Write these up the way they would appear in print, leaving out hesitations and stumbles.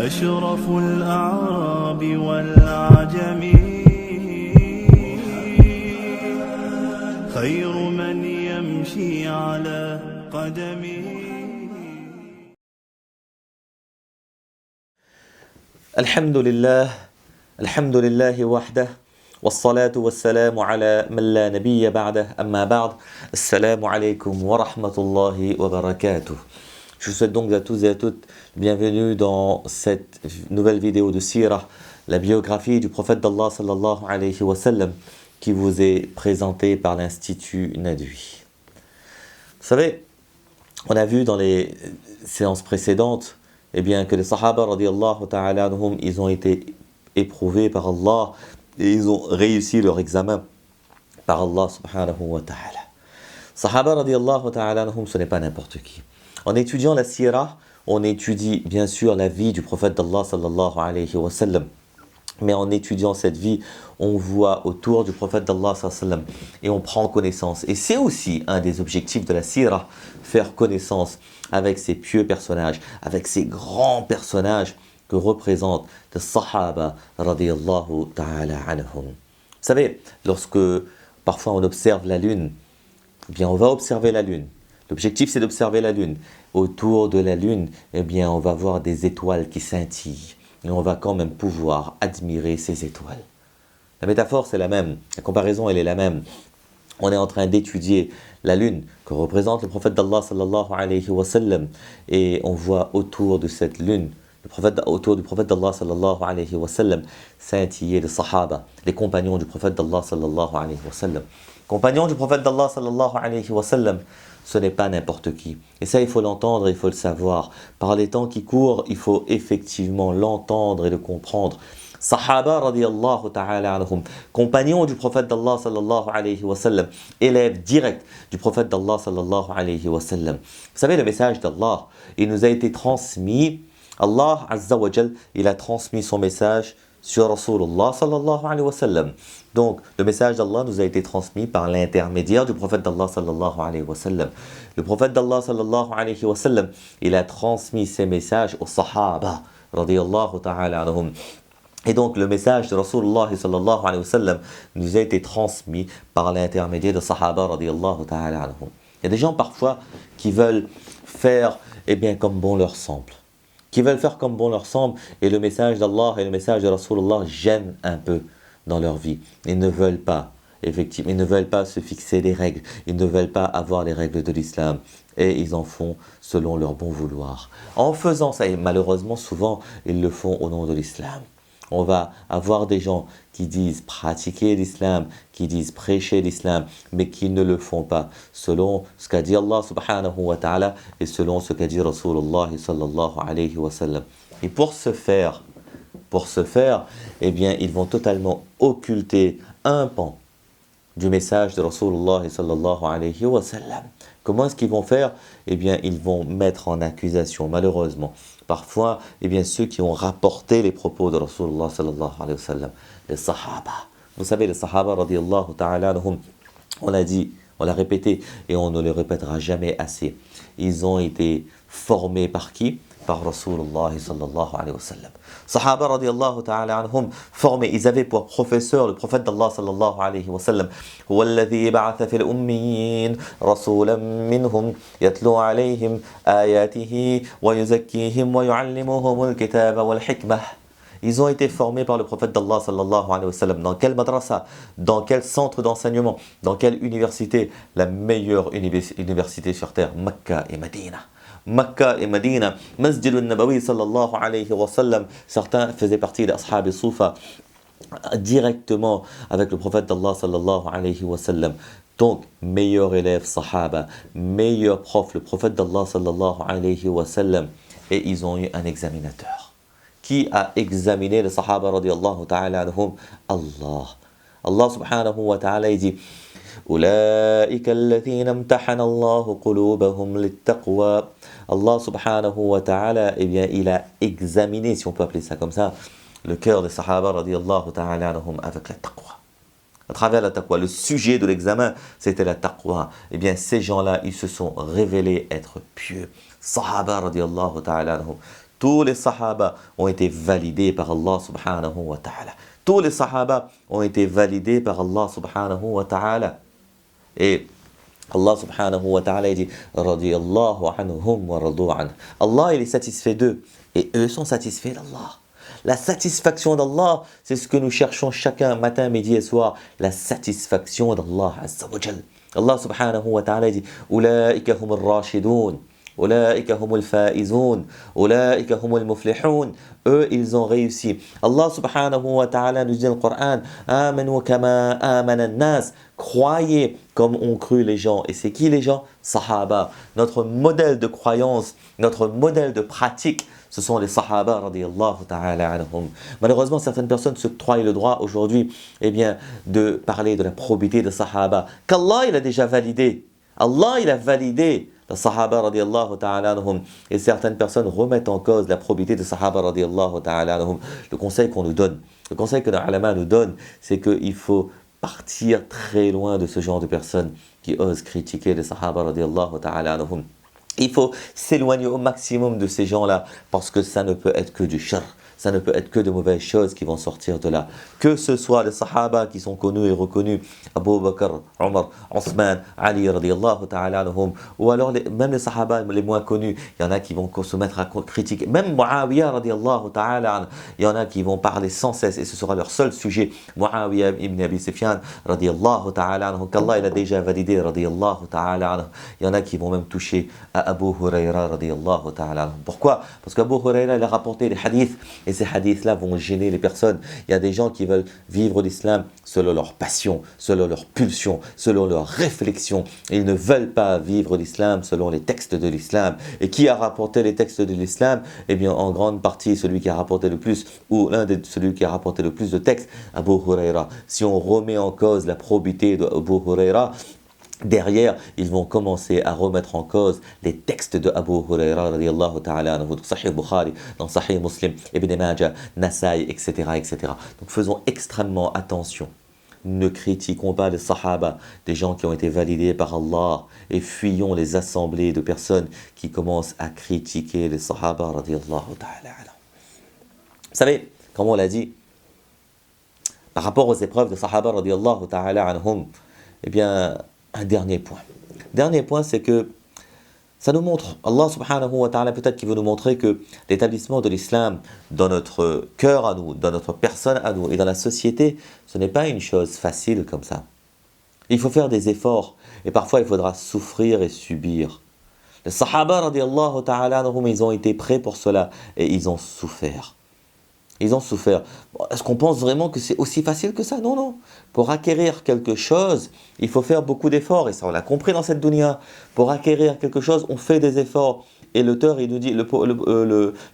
أشرف الأعراب والعجم خير من يمشي على قدمه. الحمد لله وحده والصلاة والسلام على من لا نبي بعده أما بعد السلام عليكم ورحمة الله وبركاته. Je vous souhaite donc à tous et à toutes bienvenue dans cette nouvelle vidéo de Sirah, la biographie du prophète d'Allah sallallahu alayhi wa sallam, qui vous est présentée par l'Institut Nadwi. Vous savez, on a vu dans les séances précédentes bien, que les Sahaba radiyallahu ta'ala anhum, ils ont été éprouvés par Allah et ils ont réussi leur examen par Allah subhanahu wa ta'ala. Sahaba radiyallahu ta'ala anhum, ce n'est pas n'importe qui. En étudiant la sirah, on étudie bien sûr la vie du prophète d'Allah sallallahu alayhi wa sallam. Mais en étudiant cette vie, on voit autour du prophète d'Allah sallallahu alayhi wa sallam et on prend connaissance. Et c'est aussi un des objectifs de la sirah, faire connaissance avec ces pieux personnages, avec ces grands personnages que représentent les Sahaba radiyallahu ta'ala anhum. Vous savez, lorsque parfois on observe la lune, eh bien on va observer la lune. L'objectif, c'est d'observer la lune. Autour de la lune, eh bien, on va voir des étoiles qui scintillent. Et on va quand même pouvoir admirer ces étoiles. La métaphore, c'est la même. La comparaison, elle est la même. On est en train d'étudier la lune que représente le prophète d'Allah sallallahu alayhi wa sallam. Et on voit autour de cette lune, autour du prophète d'Allah sallallahu alayhi wa sallam, scintiller les sahaba, les compagnons du prophète d'Allah sallallahu alayhi wa sallam. Compagnons du prophète d'Allah sallallahu alayhi wa sallam, ce n'est pas n'importe qui. Et ça, il faut l'entendre, il faut le savoir. Par les temps qui courent, il faut effectivement l'entendre et le comprendre. Sahaba radiyallahu ta'ala anhum, compagnons du prophète d'Allah sallallahu alayhi wa sallam, élèves directs du prophète d'Allah sallallahu alayhi wa sallam. Vous savez, le message d'Allah, il nous a été transmis. Allah azza wa jal, il a transmis son message sur Rasulullah sallallahu alayhi wa sallam. Donc, le message d'Allah nous a été transmis par l'intermédiaire du prophète d'Allah sallallahu alayhi wa sallam. Le prophète d'Allah sallallahu alayhi wa sallam, il a transmis ses messages aux Sahaba radiyallahu ta'ala anhum. Et donc, le message de Rasulullah sallallahu alayhi wa sallam nous a été transmis par l'intermédiaire de Sahaba radiyallahu ta'ala anhum. Il y a des gens parfois qui veulent faire comme bon leur semble. Qui veulent faire comme bon leur semble, et le message d'Allah et le message de Rasulullah gênent un peu dans leur vie. Ils ne veulent pas, effectivement, ils ne veulent pas se fixer des règles, ils ne veulent pas avoir les règles de l'islam, et ils en font selon leur bon vouloir. En faisant ça, et malheureusement souvent, ils le font au nom de l'islam. On va avoir des gens qui disent pratiquer l'islam, qui disent prêcher l'islam, mais qui ne le font pas selon ce qu'a dit Allah subhanahu wa ta'ala et selon ce qu'a dit Rasulullah sallallahu alayhi wa sallam. Et pour ce faire, ils vont totalement occulter un pan du message de Rasulullah sallallahu alayhi wa sallam. Comment est-ce qu'ils vont faire? Ils vont mettre en accusation, malheureusement, parfois, ceux qui ont rapporté les propos de Rasulullah sallallahu alayhi wa sallam, les Sahaba. Vous savez, les Sahaba radiyallahu ta'ala anhum, on l'a dit, on l'a répété, et on ne le répétera jamais assez. Ils ont été formés par qui? Par Rasulullah sallallahu alayhi wa sallam. Sahaba radiyallahu ta'ala anhum, formés, ils avaient pour professeur le prophète d'Allah sallallahu alayhi wa sallam. هو الذي بعث في الأميين رسولا منهم يتلو عليهم آياته ويزكيهم ويعلمهم الكتاب والحكمة. Ils ont été formés par le prophète d'Allah sallallahu alayhi wa sallam. Dans quelle madrasa? Dans quel centre d'enseignement? Dans quelle université? La meilleure université sur terre, Mecca et Medina. Mecca et Medina, Masjid al-Nabawi sallallahu alayhi wa sallam. Certains faisaient partie des Ashab et Soufa directement avec le prophète d'Allah sallallahu alayhi wa sallam. Donc, meilleur élève Sahaba, meilleur prof, le prophète d'Allah sallallahu alayhi wa sallam. Et ils ont eu un examinateur. Qui a examiné les Sahaba radiyallahu ta'ala anhum? Allah. Allah subhanahu wa ta'ala, il dit أولئك الذين امتحن الله قلوبهم للتقوى. Allah subhanahu wa ta'ala, eh bien, il a examiné, si on peut appeler ça comme ça, le cœur des Sahaba radiyallahu ta'ala anhum avec la taqwa. À travers la taqwa, le sujet de l'examen, c'était la taqwa. Eh bien, ces gens-là, ils se sont révélés être pieux. Sahaba radiyallahu ta'ala anhum. Tous les Sahaba ont été validés par Allah subhanahu wa ta'ala. Tous les Sahaba ont été validés par Allah subhanahu wa ta'ala. Et Allah subhanahu wa ta'ala dit radiyallahu anhum wa radu anhu. Allah, il est satisfait d'eux et eux sont satisfaits d'Allah. La satisfaction d'Allah, c'est ce que nous cherchons chacun matin, midi et soir. La satisfaction d'Allah azza wa jal. Allah subhanahu wa ta'ala dit Ulaika humur rashidun. أولئك هم الفائزون أولئك هم المفلحون. Eux, ils ont réussi. Allah subhanahu wa ta'ala nous dit dans le Coran آمنوا كما آمن الناس. Croyez comme ont cru les gens. Et c'est qui les gens? Sahaba. Notre modèle de croyance, notre modèle de pratique, ce sont les Sahaba radiyallahu ta'ala anhum. Malheureusement, certaines personnes se croient le droit aujourd'hui, eh bien, de parler de la probité des Sahaba, qu'Allah il a déjà validé. Allah il a validé les Sahaba radiyallahu ta'ala anhum. Et certaines personnes remettent en cause la probité des Sahaba radiyallahu ta'ala anhum. Le conseil qu'on nous donne, le conseil que nos ulama nous donnent, c'est qu'il faut partir très loin de ce genre de personnes qui osent critiquer les Sahaba radiyallahu ta'ala anhum. Il faut s'éloigner au maximum de ces gens-là parce que ça ne peut être que du shar. Ça ne peut être que de mauvaises choses qui vont sortir de là. Que ce soit les Sahaba qui sont connus et reconnus, Abu Bakr, Omar, Othman, Ali radiyallahu ta'ala anhum, ou alors même les Sahaba les moins connus, il y en a qui vont se mettre à critiquer. Même Muawiyah radiyallahu ta'ala anhu, il y en a qui vont parler sans cesse et ce sera leur seul sujet. Muawiyah ibn Abi Sufyan radiyallahu ta'ala anhu, qu'Allah il a déjà validé radiyallahu ta'ala anhu. Il y en a qui vont même toucher à Abu Huraira radiyallahu ta'ala anhu. Pourquoi? Parce qu'Abu Huraira il a rapporté des hadiths. Et ces hadiths-là vont gêner les personnes. Il y a des gens qui veulent vivre l'islam selon leur passion, selon leur pulsion, selon leur réflexion. Ils ne veulent pas vivre l'islam selon les textes de l'islam. Et qui a rapporté les textes de l'islam? Eh bien, en grande partie, celui qui a rapporté le plus, ou celui qui a rapporté le plus de textes, Abu Huraira. Si on remet en cause la probité d'Abu Huraira, derrière, ils vont commencer à remettre en cause les textes de Abu Huraira radiyallahu ta'ala anhu, dans Sahih Bukhari, dans Sahih Muslim, Ibn Majah, Nasaï, etc., etc. Donc faisons extrêmement attention. Ne critiquons pas les Sahaba, des gens qui ont été validés par Allah, et fuyons les assemblées de personnes qui commencent à critiquer les Sahaba radiyallahu ta'ala anhu. Vous savez, comme on l'a dit, par rapport aux épreuves de Sahaba radiyallahu ta'ala anhum, eh bien, un dernier point. Dernier point, c'est que ça nous montre, Allah subhanahu wa ta'ala, peut-être qu'il veut nous montrer que l'établissement de l'islam dans notre cœur à nous, dans notre personne à nous et dans la société, ce n'est pas une chose facile comme ça. Il faut faire des efforts et parfois il faudra souffrir et subir. Les Sahaba radiyallahu ta'ala anhum, ils ont été prêts pour cela et ils ont souffert. Ils ont souffert. Est-ce qu'on pense vraiment que c'est aussi facile que ça? Non, non. Pour acquérir quelque chose, il faut faire beaucoup d'efforts. Et ça, on l'a compris dans cette dunya. Pour acquérir quelque chose, on fait des efforts. Et l'auteur, il nous dit, le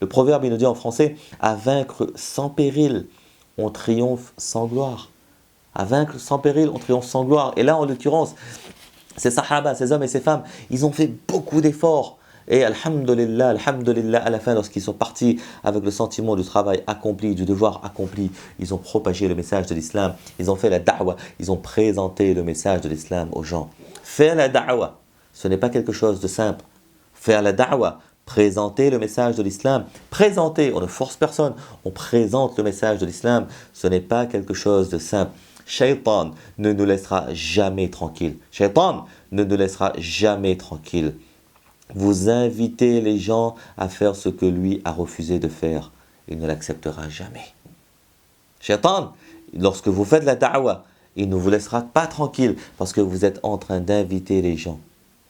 proverbe, il nous dit en français, à vaincre sans péril, on triomphe sans gloire. À vaincre sans péril, on triomphe sans gloire. Et là, en l'occurrence, ces sahaba, ces hommes et ces femmes, ils ont fait beaucoup d'efforts. Et alhamdulillah, alhamdulillah, à la fin, lorsqu'ils sont partis avec le sentiment du travail accompli, du devoir accompli, ils ont propagé le message de l'islam, ils ont fait la da'wah, ils ont présenté le message de l'islam aux gens. Faire la da'wah, ce n'est pas quelque chose de simple. Faire la da'wah, présenter le message de l'islam, présenter, on ne force personne, on présente le message de l'islam, ce n'est pas quelque chose de simple. Shaitan ne nous laissera jamais tranquille. Shaitan ne nous laissera jamais tranquille. Vous invitez les gens à faire ce que lui a refusé de faire. Il ne l'acceptera jamais. Shaitan, lorsque vous faites la da'wah, il ne vous laissera pas tranquille parce que vous êtes en train d'inviter les gens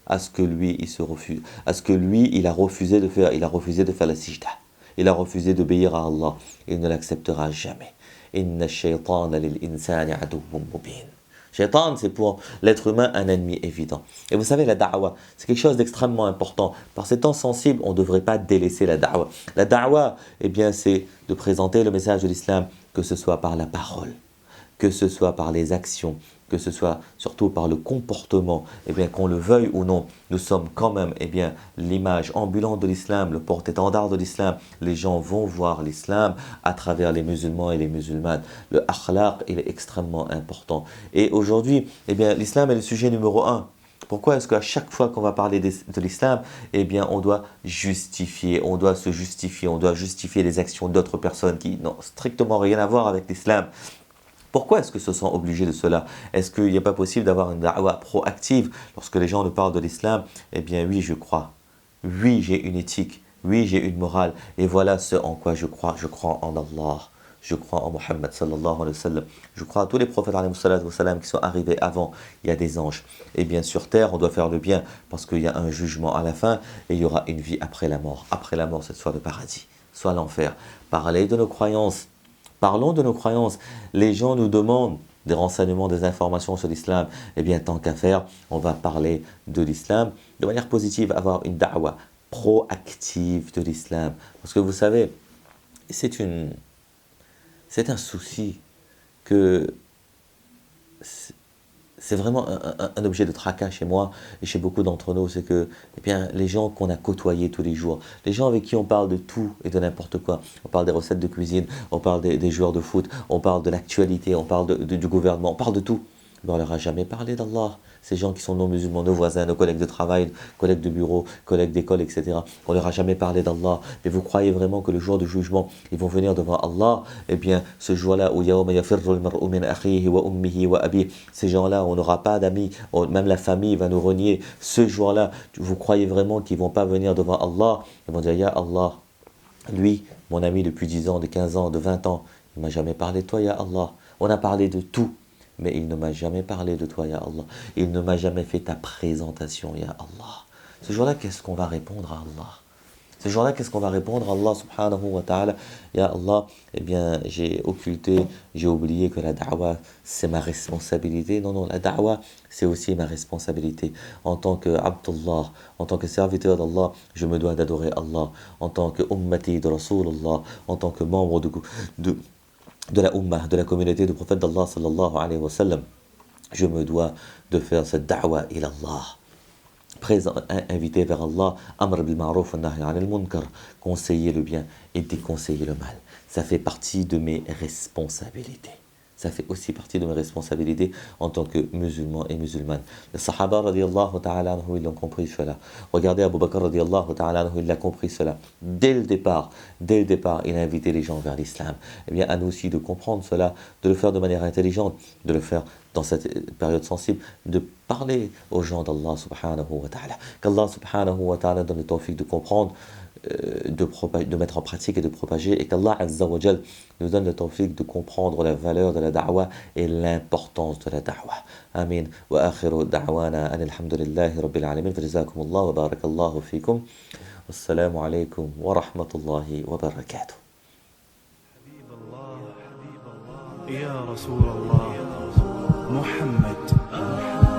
à ce que lui, il a refusé de faire. Il a refusé de faire la sijda. Il a refusé d'obéir à Allah. Il ne l'acceptera jamais. Inna shaytana lil insani aduwwun mubin. Shaitan, c'est pour l'être humain un ennemi évident. Et vous savez, la da'wah, c'est quelque chose d'extrêmement important. Par ces temps sensibles, on ne devrait pas délaisser la da'wah. La da'wah, eh bien, c'est de présenter le message de l'islam, que ce soit par la parole, que ce soit par les actions, que ce soit surtout par le comportement, eh bien qu'on le veuille ou non, nous sommes quand même eh bien, l'image ambulante de l'islam, le porte-étendard de l'islam. Les gens vont voir l'islam à travers les musulmans et les musulmanes. Le akhlaq, il est extrêmement important. Et aujourd'hui, eh bien, l'islam est le sujet numéro un. Pourquoi est-ce qu'à chaque fois qu'on va parler de l'islam, eh bien, on doit justifier, on doit se justifier, on doit justifier les actions d'autres personnes qui n'ont strictement rien à voir avec l'islam. Pourquoi est-ce que se sont obligés de cela? Est-ce qu'il n'est pas possible d'avoir une da'wa proactive lorsque les gens nous parlent de l'islam? Eh bien oui, je crois. Oui, j'ai une éthique. Oui, j'ai une morale. Et voilà ce en quoi je crois. Je crois en Allah. Je crois en Mohammed sallallahu alayhi wa sallam. Je crois à tous les prophètes alayhi wa sallam qui sont arrivés avant. Il y a des anges. Et bien sur terre, on doit faire le bien parce qu'il y a un jugement à la fin et il y aura une vie après la mort. Après la mort, c'est soit le paradis, soit l'enfer. Parlez de nos croyances. Parlons de nos croyances. Les gens nous demandent des renseignements, des informations sur l'islam. Eh bien, tant qu'à faire, on va parler de l'islam de manière positive, avoir une da'wa proactive de l'islam. Parce que vous savez, c'est un souci que c'est vraiment un objet de tracas chez moi et chez beaucoup d'entre nous, c'est que eh bien, les gens qu'on a côtoyés tous les jours, les gens avec qui on parle de tout et de n'importe quoi, on parle des recettes de cuisine, on parle des joueurs de foot, on parle de l'actualité, on parle du gouvernement, on parle de tout, mais on leur a jamais parlé d'Allah. Ces gens qui sont non musulmans, nos voisins, nos collègues de travail, collègues de bureau, collègues d'école, etc. On leur a jamais parlé d'Allah. Mais vous croyez vraiment que le jour du jugement, ils vont venir devant Allah? Eh bien, ce jour-là, où ces gens-là, on n'aura pas d'amis, même la famille va nous renier. Ce jour-là, vous croyez vraiment qu'ils vont pas venir devant Allah? Ils vont dire, Ya Allah, lui, mon ami depuis 10 ans, de 15 ans, de 20 ans, il m'a jamais parlé de toi, Ya Allah. On a parlé de tout. Mais il ne m'a jamais parlé de toi, Ya Allah. Il ne m'a jamais fait ta présentation, Ya Allah. Ce jour-là, qu'est-ce qu'on va répondre à Allah? Ce jour-là, qu'est-ce qu'on va répondre à Allah subhanahu wa ta'ala? Ya Allah, eh bien, j'ai occulté, j'ai oublié que la da'wa, c'est ma responsabilité. Non, non, la da'wa, c'est aussi ma responsabilité. En tant que Abdullah, en tant que serviteur d'Allah, je me dois d'adorer Allah. En tant que ummati de Rasulullah, en tant que membre de la ummah, de la communauté du prophète d'Allah sallallahu alayhi wa sallam, je me dois de faire cette da'wa ila Allah. Inviter vers Allah, amr bil ma'ruf wa nahy anil munkar, conseiller le bien et déconseiller le mal. Ça fait partie de mes responsabilités. Ça fait aussi partie de mes responsabilités en tant que musulman et musulmane. Les Sahaba radiallahu ta'ala anhu, ils ont compris cela. Regardez Abu Bakr radiallahu ta'ala anhu, il a compris cela. Dès le départ, il a invité les gens vers l'islam. Eh bien, à nous aussi de comprendre cela, de le faire de manière intelligente, de le faire dans cette période sensible, de parler aux gens d'Allah subhanahu wa ta'ala. Qu'Allah subhanahu wa ta'ala donne le tawfiq de comprendre, de mettre en pratique et de propager, et qu'Allah Azza wa Jal nous donne le tawfiq de comprendre la valeur de la da'wa et l'importance de la da'wa. Amin. Wa akhiru da'wana alhamdulillahi rabbil alamin. Fajazakumullah wa barakallahu fikum. Wassalamu alaykum wa rahmatullahi wa barakatuh. يا رسول الله محمد